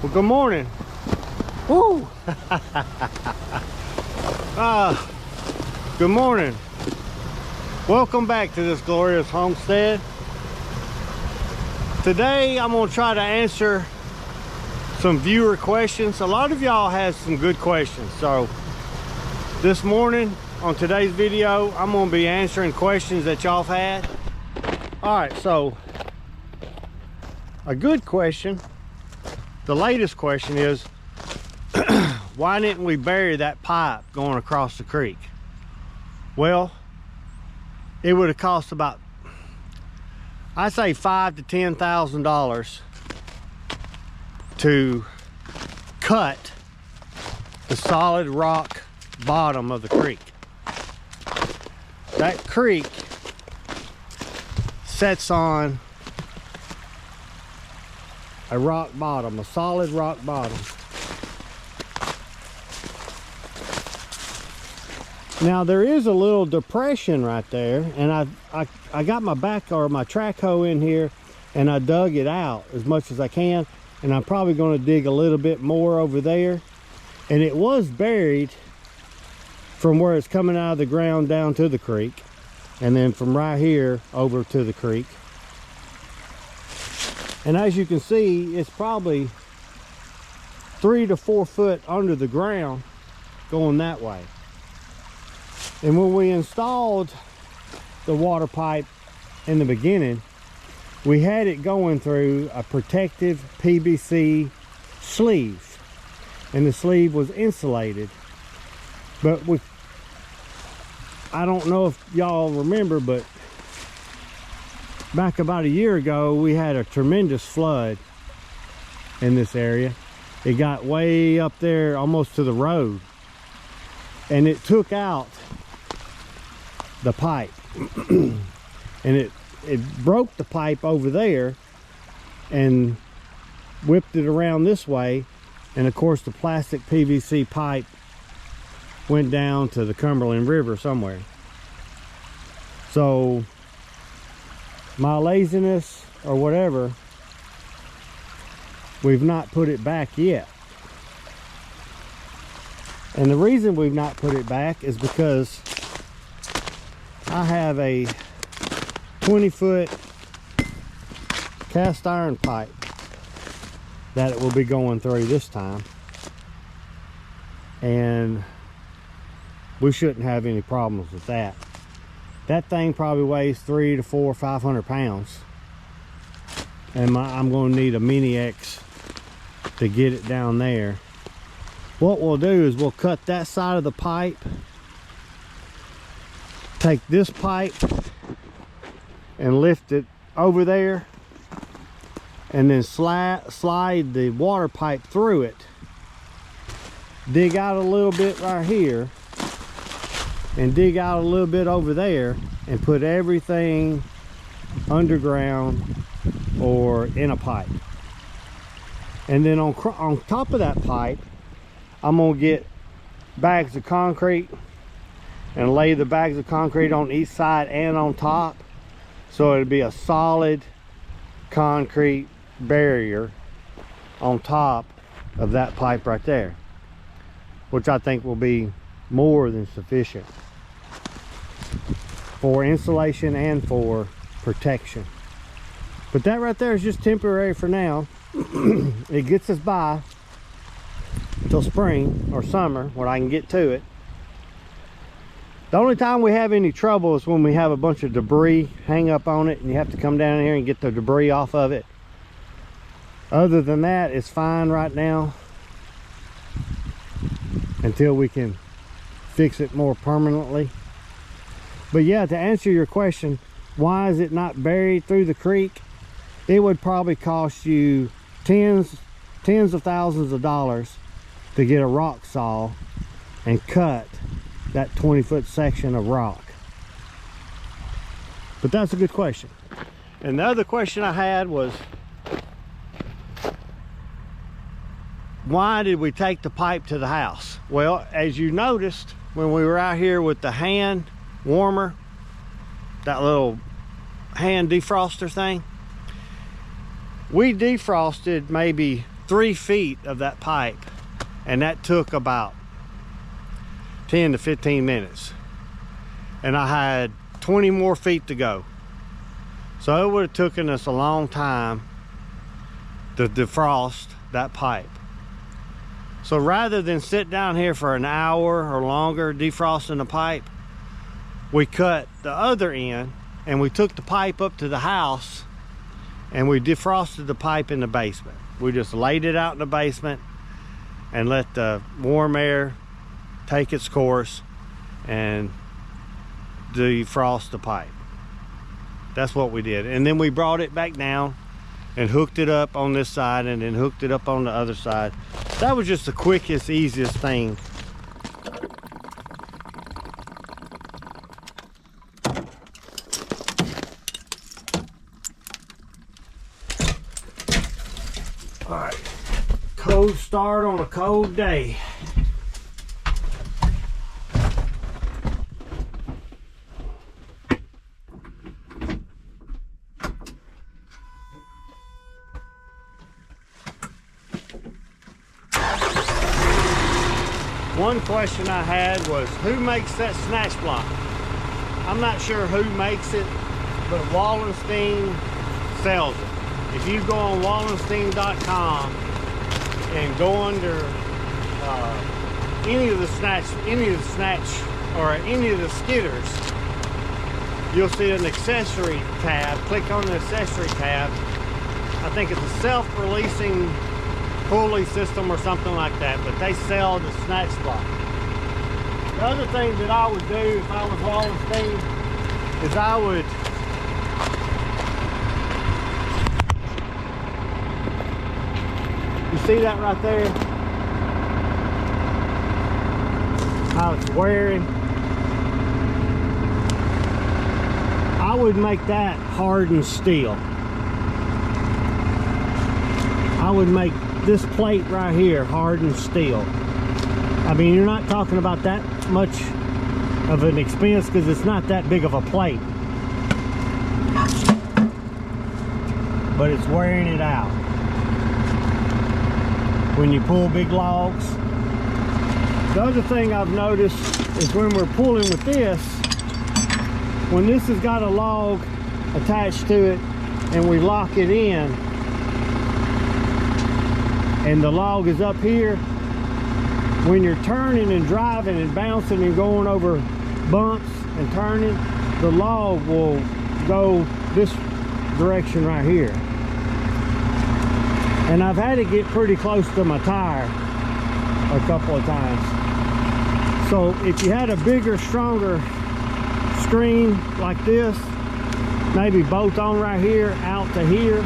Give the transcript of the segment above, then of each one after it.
Well, good morning. Woo! Good morning. Welcome back to this glorious homestead. Today I'm going to try to answer some viewer questions. A lot of y'all have some good questions. So this morning on today's video, I'm going to be answering questions that y'all have had. All right, so a good question. The latest question is, why didn't we bury that pipe going across the creek? Well, it would have cost about, I say $5,000 to $10,000 to cut the solid rock bottom of the creek. That creek sets on a rock bottom, a solid rock bottom. Now there is a little depression right there, and I got my track hoe in here and I dug it out as much as I can, and I'm probably going to dig a little bit more over there. And it was buried from where it's coming out of the ground down to the creek, and then from right here over to the creek. And as you can see, it's probably 3 to 4 foot under the ground going that way. And when we installed the water pipe in the beginning, we had it going through a protective PVC sleeve, and the sleeve was insulated. But I don't know if y'all remember, but back about a year ago, we had a tremendous flood in this area. It got way up there almost to the road, and it took out the pipe. And it broke the pipe over there and whipped it around this way, and of course the plastic PVC pipe went down to the Cumberland River somewhere. So my laziness or whatever, we've not put it back yet. And the reason we've not put it back is because I have a 20-foot cast iron pipe that it will be going through this time, and we shouldn't have any problems with that. That thing probably weighs 300 to 400 or 500 pounds, and I'm going to need a Mini X to get it down there. What we'll do is we'll cut that side of the pipe, take this pipe and lift it over there, and then slide the water pipe through it, dig out a little bit right here, and dig out a little bit over there, and put everything underground or in a pipe. And then on top of that pipe, I'm gonna get bags of concrete and lay the bags of concrete on each side and on top, so it'll be a solid concrete barrier on top of that pipe right there, which I think will be more than sufficient for insulation and for protection. But that right there is just temporary for now. It gets us by till spring or summer when I can get to it. The only time we have any trouble is when we have a bunch of debris hang up on it and you have to come down here and get the debris off of it. Other than that, it's fine right now until we can fix it more permanently. But yeah, to answer your question, why is it not buried through the creek? It would probably cost you tens of thousands of dollars to get a rock saw and cut that 20-foot section of rock. But that's a good question. And the other question I had was, why did we take the pipe to the house? Well, as you noticed when we were out here with the hand warmer, that little hand defroster thing, we defrosted maybe 3 feet of that pipe, and that took about 10 to 15 minutes. And I had 20 more feet to go. So it would have taken us a long time to defrost that pipe. So rather than sit down here for an hour or longer defrosting the pipe, we cut the other end and we took the pipe up to the house and we defrosted the pipe in the basement. We just laid it out in the basement and let the warm air take its course and defrost the pipe. That's what we did. And then we brought it back down and hooked it up on this side and then hooked it up on the other side. That was just the quickest, easiest thing. All right, cold start on a cold day. One question I had was, who makes that snatch block? I'm not sure who makes it, but Wallenstein sells it. If you go on wallenstein.com and go under any of the snatch or any of the skidders, you'll see an accessory tab. Click on the accessory tab. I think it's a self-releasing pulley system or something like that, but they sell the snatch block. The other thing that I would do if I was Wallenstein is I would see that right there? How it's wearing. I would make that hardened steel. I would make this plate right here hardened steel. I mean, you're not talking about that much of an expense because it's not that big of a plate. But it's wearing it out. When you pull big logs. The other thing I've noticed is when we're pulling with this, when this has got a log attached to it and we lock it in and the log is up here, when you're turning and driving and bouncing and going over bumps and turning, the log will go this direction right here. And I've had to get pretty close to my tire a couple of times. So if you had a bigger, stronger screen like this, maybe both on right here, out to here,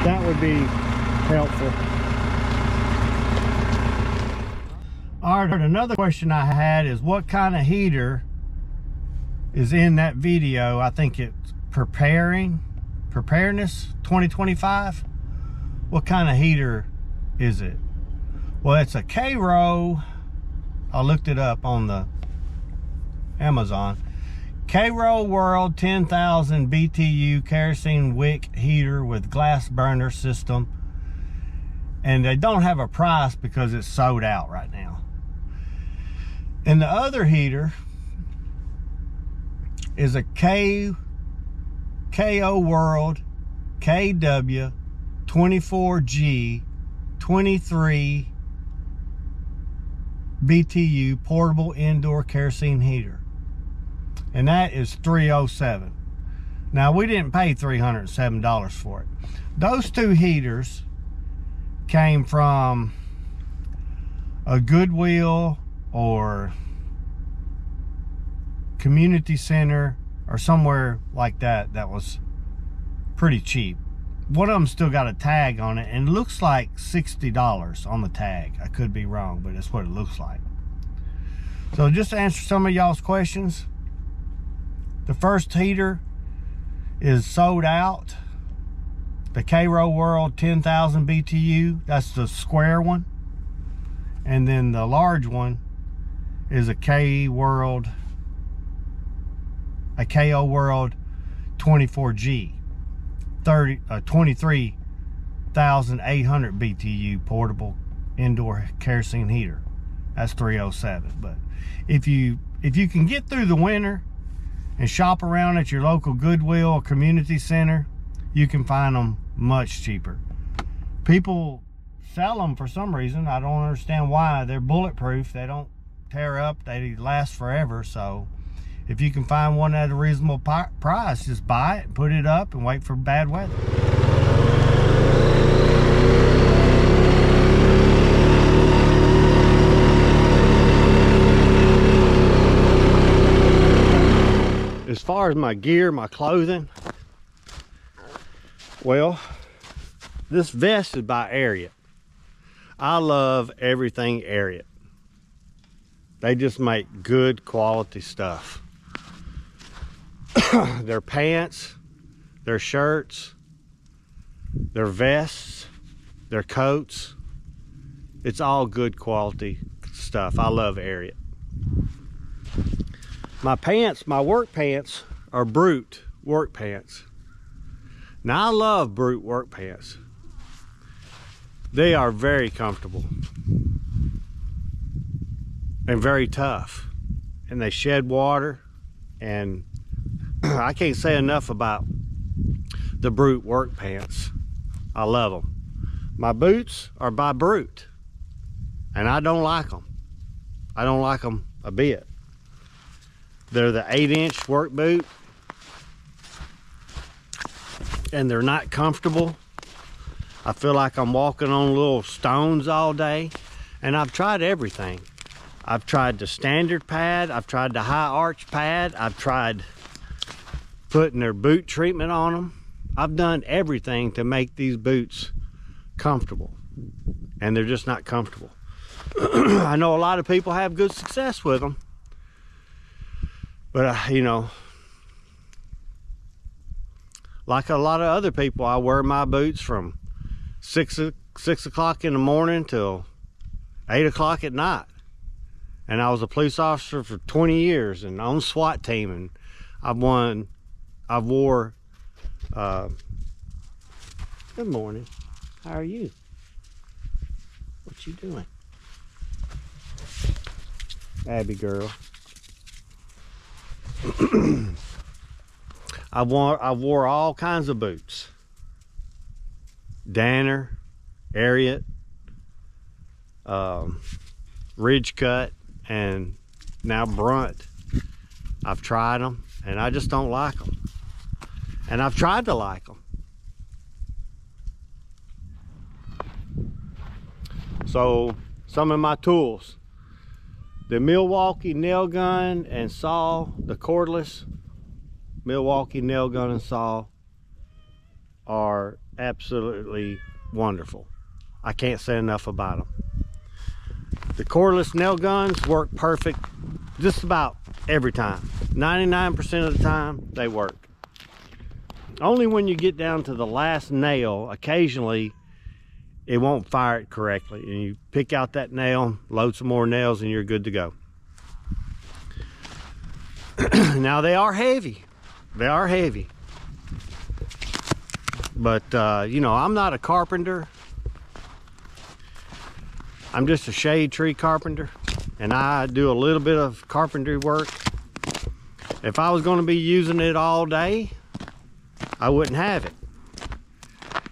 that would be helpful. All right, another question I had is what kind of heater is in that video? I think it's Preparedness 2025. What kind of heater is it? Well, it's a K-Row. I looked it up on the Amazon. K-Row World 10,000 BTU kerosene wick heater with glass burner system. And they don't have a price because it's sold out right now. And the other heater is a KO World KW 24G 23 BTU portable indoor kerosene heater, and that is $307. Now we didn't pay $307 for it. Those two heaters came from a Goodwill or community center or somewhere like that that was pretty cheap. One of them still got a tag on it and it looks like $60 on the tag. I could be wrong, but that's what it looks like. So just to answer some of y'all's questions, the first heater is sold out. The K-Row World 10,000 BTU, that's the square one. And then the large one is a KO World 24G 23 4,800 BTU portable indoor kerosene heater. That's 307. But if you can get through the winter and shop around at your local Goodwill or community center, you can find them much cheaper. People sell them for some reason. I don't understand why. They're bulletproof. They don't tear up. They last forever. So if you can find one at a reasonable price, just buy it, put it up, and wait for bad weather. As far as my gear, my clothing, well, this vest is by Ariat. I love everything Ariat. They just make good quality stuff. Their pants, their shirts, their vests, their coats, it's all good quality stuff. I love Ariat. My pants, my work pants, are Brute work pants. Now I love Brute work pants. They are very comfortable and very tough, and they shed water, and I can't say enough about the Brute work pants. I love them. My boots are by Brute, and I don't like them. I don't like them a bit. They're the 8-inch work boot, and they're not comfortable. I feel like I'm walking on little stones all day, and I've tried everything. I've tried the standard pad, I've tried the high arch pad, I've tried putting their boot treatment on them. I've done everything to make these boots comfortable, and they're just not comfortable. I know a lot of people have good success with them, but you know, like a lot of other people, I wear my boots from 6 o'clock in the morning till 8 o'clock at night. And I was a police officer for 20 years and on SWAT team, and I've wore, good morning, how are you? What you doing? Abby girl. I wore all kinds of boots. Danner, Ariat, Ridge Cut, and now Brunt. I've tried them, and I just don't like them. And I've tried to like them. So, some of my tools. The Milwaukee nail gun and saw, the cordless Milwaukee nail gun and saw, are absolutely wonderful. I can't say enough about them. The cordless nail guns work perfect just about every time. 99% of the time they work. Only when you get down to the last nail, occasionally it won't fire it correctly, and you pick out that nail, load some more nails, and you're good to go. Now they are heavy. They are heavy. But you know, I'm not a carpenter. I'm just a shade tree carpenter, and I do a little bit of carpentry work. If I was going to be using it all day, I wouldn't have it,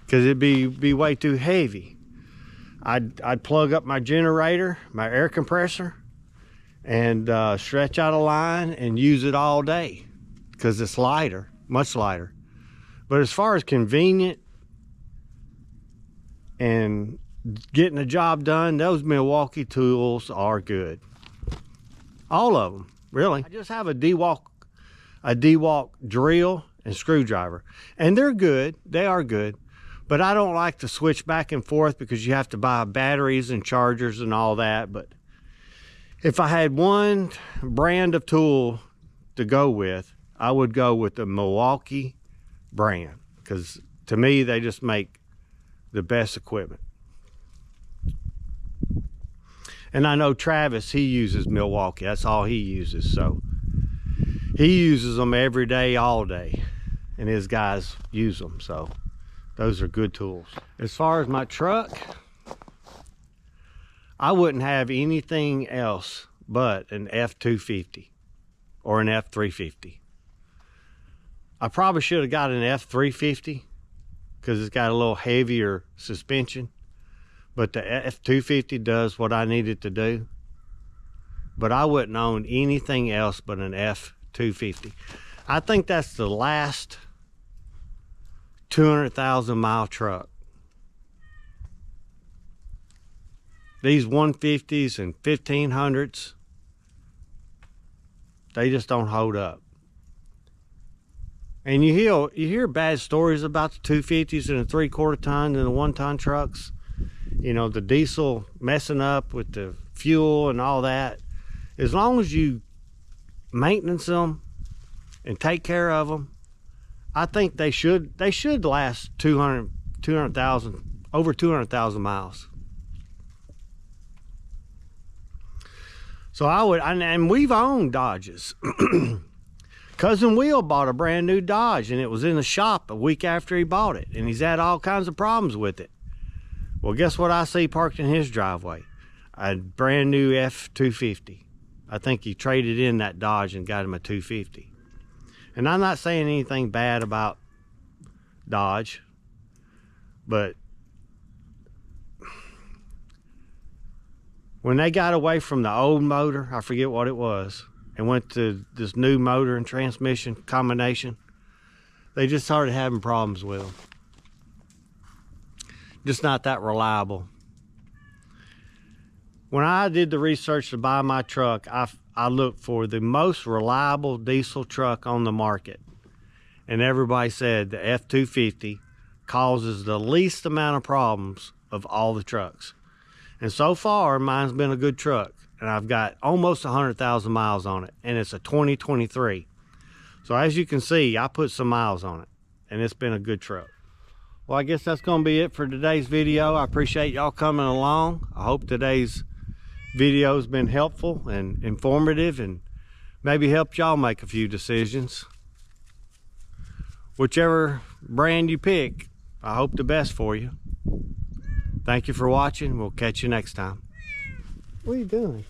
because it'd be way too heavy. I'd plug up my generator, my air compressor, and stretch out a line and use it all day, because it's lighter, much lighter. But as far as convenient and getting the job done, those Milwaukee tools are good. All of them, really. I just have a DeWalt drill and screwdriver, and they're good. They are good, but I don't like to switch back and forth because you have to buy batteries and chargers and all that. But if I had one brand of tool to go with, I would go with the Milwaukee brand, because to me they just make the best equipment. And I know Travis, he uses Milwaukee. That's all he uses. So he uses them every day, all day, and his guys use them. So Those are good tools. As far as my truck, I wouldn't have anything else but an F250 or an F350. I probably should have got an F350 because it's got a little heavier suspension, but the F250 does what I need it to do. But I wouldn't own anything else but an F250. I think that's the last 200,000 mile truck. These 150s and 1500s, they just don't hold up. And you hear bad stories about the 250s and the 3/4 ton and the 1 ton trucks. You know, the diesel messing up with the fuel and all that. As long as you maintenance them and take care of them, I think they should last 200,000, over 200,000 miles. So I would, and we've owned Dodges. Cousin Will bought a brand new Dodge and it was in the shop a week after he bought it, and he's had all kinds of problems with it. Well, guess what I see parked in his driveway? A brand new F250. I think he traded in that Dodge and got him a 250. And I'm not saying anything bad about Dodge, but when they got away from the old motor, I forget what it was, and went to this new motor and transmission combination, they just started having problems with them. Just not that reliable. When I did the research to buy my truck, I looked for the most reliable diesel truck on the market. And everybody said the F250 causes the least amount of problems of all the trucks. And so far, mine's been a good truck. And I've got almost 100,000 miles on it. And it's a 2023. So as you can see, I put some miles on it. And it's been a good truck. Well, I guess that's going to be it for today's video. I appreciate y'all coming along. I hope today's video has been helpful and informative and maybe helped y'all make a few decisions. Whichever brand you pick, I hope the best for you. Thank you for watching. We'll catch you next time. What are you doing?